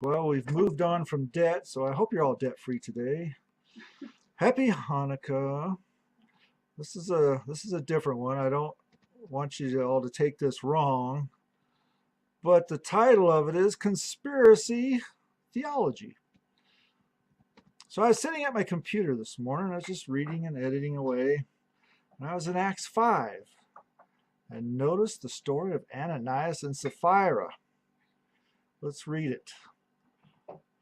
Well, we've moved on from debt, so I hope you're all debt-free today. Happy Hanukkah. This is a different one. I don't want you all to take this wrong, but the title of it is Conspiracy Theology. So I was sitting at my computer this morning. I was just reading and editing away, and I was in Acts 5 and noticed the story of Ananias and Sapphira. Let's read it.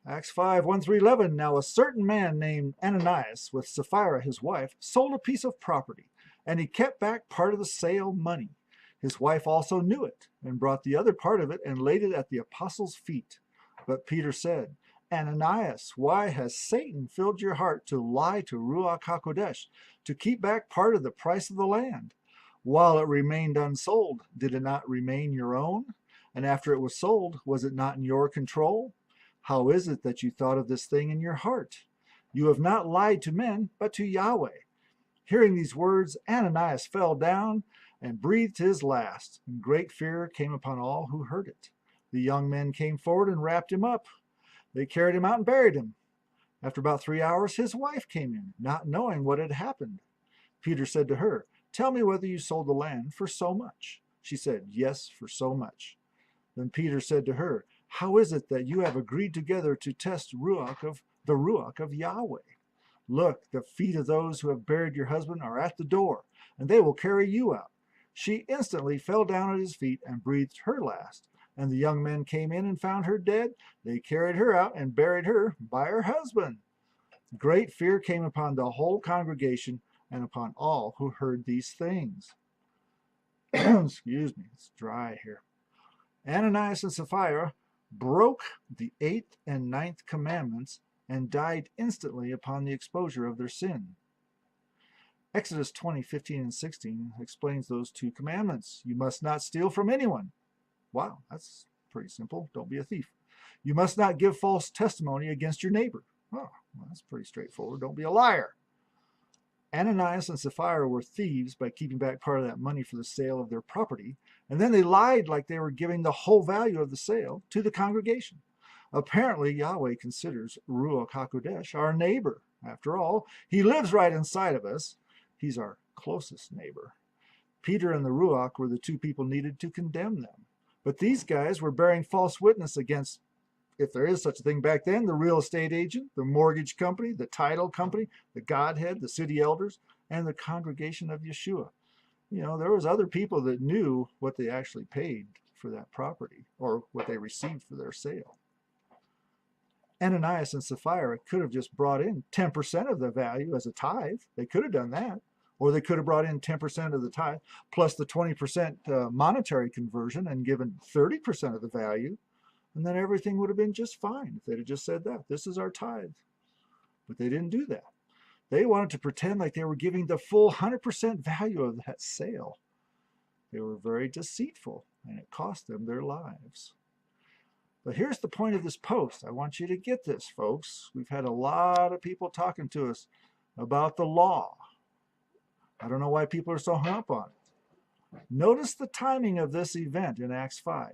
Acts 5, 1 through 11. Now a certain man named Ananias, with Sapphira his wife, sold a piece of property, and he kept back part of the sale money. His wife also knew it, and brought the other part of it, and laid it at the apostles' feet. But Peter said, Ananias, why has Satan filled your heart to lie to Ruach HaKodesh, to keep back part of the price of the land? While it remained unsold, did it not remain your own? And after it was sold, was it not in your control? How is it that you thought of this thing in your heart? You have not lied to men, but to Yahweh. Hearing these words, Ananias fell down and breathed his last, and great fear came upon all who heard it. The young men came forward and wrapped him up. They carried him out and buried him. After about 3 hours, his wife came in, not knowing what had happened. Peter said to her, Tell me whether you sold the land for so much. She said, Yes, for so much. Then Peter said to her, How is it that you have agreed together to test the Ruach of Yahweh? Look, the feet of those who have buried your husband are at the door, and they will carry you out. She instantly fell down at his feet and breathed her last. And the young men came in and found her dead. They carried her out and buried her by her husband. Great fear came upon the whole congregation and upon all who heard these things. Excuse me, it's dry here. Ananias and Sapphira broke the 8th and 9th commandments and died instantly upon the exposure of their sin. Exodus 20, 15, and 16 explains those 2 commandments. You must not steal from anyone. Wow, that's pretty simple. Don't be a thief. You must not give false testimony against your neighbor. Oh, well, that's pretty straightforward. Don't be a liar. Ananias and Sapphira were thieves by keeping back part of that money for the sale of their property, and then they lied like they were giving the whole value of the sale to the congregation. Apparently, Yahweh considers Ruach HaKodesh our neighbor. After all, he lives right inside of us. He's our closest neighbor. Peter and the Ruach were the 2 people needed to condemn them. But these guys were bearing false witness against, if there is such a thing back then, the real estate agent, the mortgage company, the title company, the Godhead, the city elders, and the congregation of Yeshua. You know, there was other people that knew what they actually paid for that property or what they received for their sale. Ananias and Sapphira could have just brought in 10% of the value as a tithe. They could have done that. Or they could have brought in 10% of the tithe plus the 20% monetary conversion and given 30% of the value. And then everything would have been just fine if they'd have just said that. This is our tithe. But they didn't do that. They wanted to pretend like they were giving the full 100% value of that sale. They were very deceitful, and it cost them their lives. But here's the point of this post. I want you to get this, folks. We've had a lot of people talking to us about the law. I don't know why people are so hung up on it. Notice the timing of this event in Acts 5.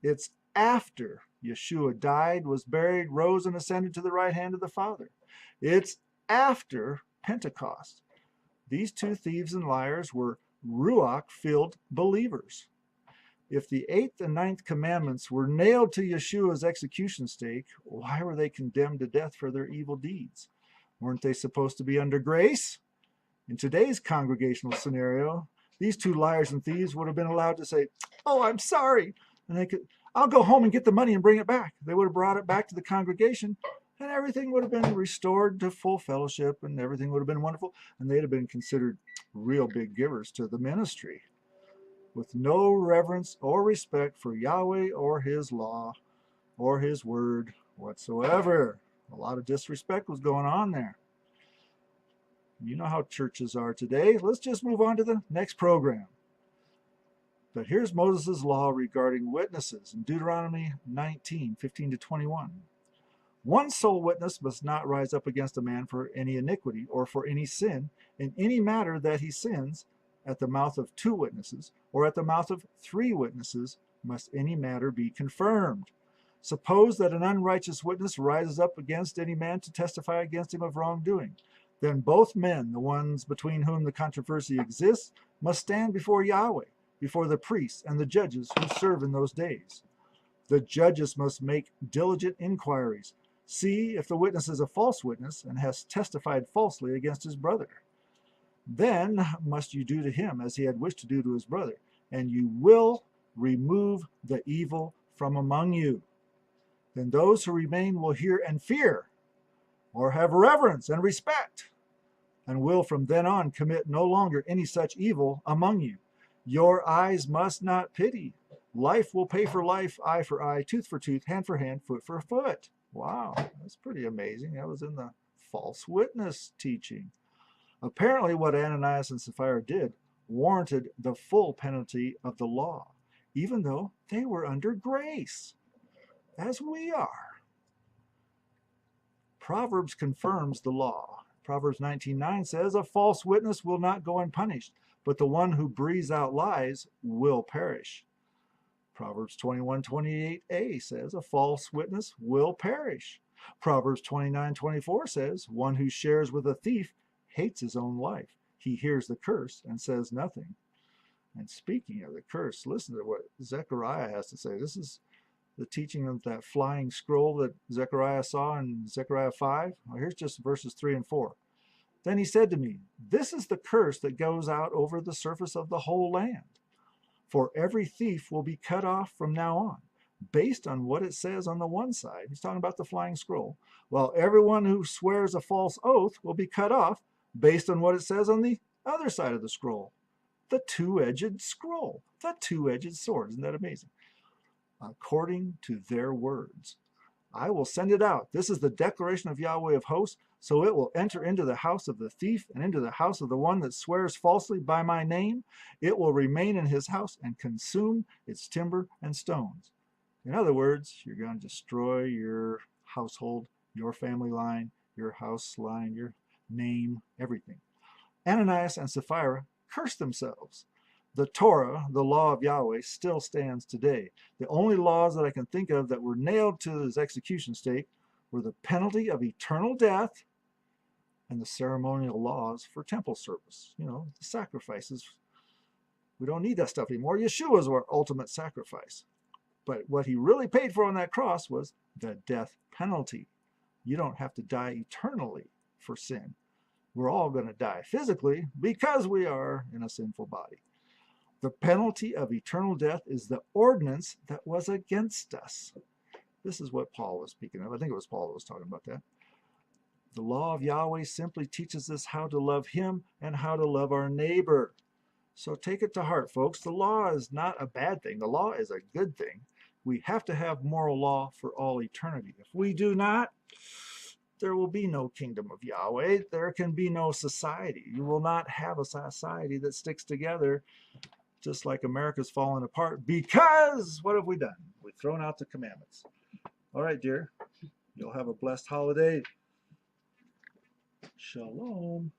It's after Yeshua died, was buried, rose, and ascended to the right hand of the Father. It's after Pentecost. These 2 thieves and liars were Ruach-filled believers. If the 8th and 9th commandments were nailed to Yeshua's execution stake, why were they condemned to death for their evil deeds? Weren't they supposed to be under grace? In today's congregational scenario, these 2 liars and thieves would have been allowed to say, Oh, I'm sorry. And they could, I'll go home and get the money and bring it back. They would have brought it back to the congregation, and everything would have been restored to full fellowship, and everything would have been wonderful. And they'd have been considered real big givers to the ministry, with no reverence or respect for Yahweh or his law or his word whatsoever. A lot of disrespect was going on there. You know how churches are today. Let's just move on to the next program. But here's Moses' law regarding witnesses in Deuteronomy 19, 15 to 21. One sole witness must not rise up against a man for any iniquity or for any sin in any matter that he sins. At the mouth of 2 witnesses or at the mouth of 3 witnesses must any matter be confirmed. Suppose that an unrighteous witness rises up against any man to testify against him of wrongdoing. Then both men, the ones between whom the controversy exists, must stand before Yahweh, before the priests and the judges who serve in those days. The judges must make diligent inquiries, see if the witness is a false witness and has testified falsely against his brother. Then must you do to him as he had wished to do to his brother, and you will remove the evil from among you. Then those who remain will hear and fear, or have reverence and respect, and will from then on commit no longer any such evil among you. Your eyes must not pity. Life will pay for life, eye for eye, tooth for tooth, hand for hand, foot for foot. Wow, that's pretty amazing. That was in the false witness teaching. Apparently what Ananias and Sapphira did warranted the full penalty of the law, even though they were under grace, as we are. Proverbs confirms the law. Proverbs 19:9 says, a false witness will not go unpunished, but the one who breathes out lies will perish. Proverbs 21:28a says, a false witness will perish. Proverbs 29:24 says, one who shares with a thief hates his own life. He hears the curse and says nothing. And speaking of the curse, listen to what Zechariah has to say. This is the teaching of that flying scroll that Zechariah saw in Zechariah 5. Well, here's just verses 3 and 4. Then he said to me, this is the curse that goes out over the surface of the whole land. For every thief will be cut off from now on, based on what it says on the one side. He's talking about the flying scroll. While everyone who swears a false oath will be cut off, based on what it says on the other side of the scroll. The two-edged scroll, the two-edged sword. Isn't that amazing? According to their words. I will send it out. This is the declaration of Yahweh of hosts. So it will enter into the house of the thief and into the house of the one that swears falsely by my name. It will remain in his house and consume its timber and stones. In other words, you're going to destroy your household, your family line, your house line, your name, everything. Ananias and Sapphira cursed themselves. The Torah, the law of Yahweh, still stands today. The only laws that I can think of that were nailed to his execution stake were the penalty of eternal death and the ceremonial laws for temple service. You know, the sacrifices. We don't need that stuff anymore. Yeshua is our ultimate sacrifice. But what he really paid for on that cross was the death penalty. You don't have to die eternally for sin. We're all going to die physically because we are in a sinful body. The penalty of eternal death is the ordinance that was against us. This is what Paul was speaking of. I think it was Paul that was talking about that. The law of Yahweh simply teaches us how to love him and how to love our neighbor. So take it to heart, folks. The law is not a bad thing. The law is a good thing. We have to have moral law for all eternity. If we do not, there will be no kingdom of Yahweh. There can be no society. You will not have a society that sticks together, just like America's fallen apart, because what have we done? We've thrown out the commandments. All right, dear. You'll have a blessed holiday. Shalom.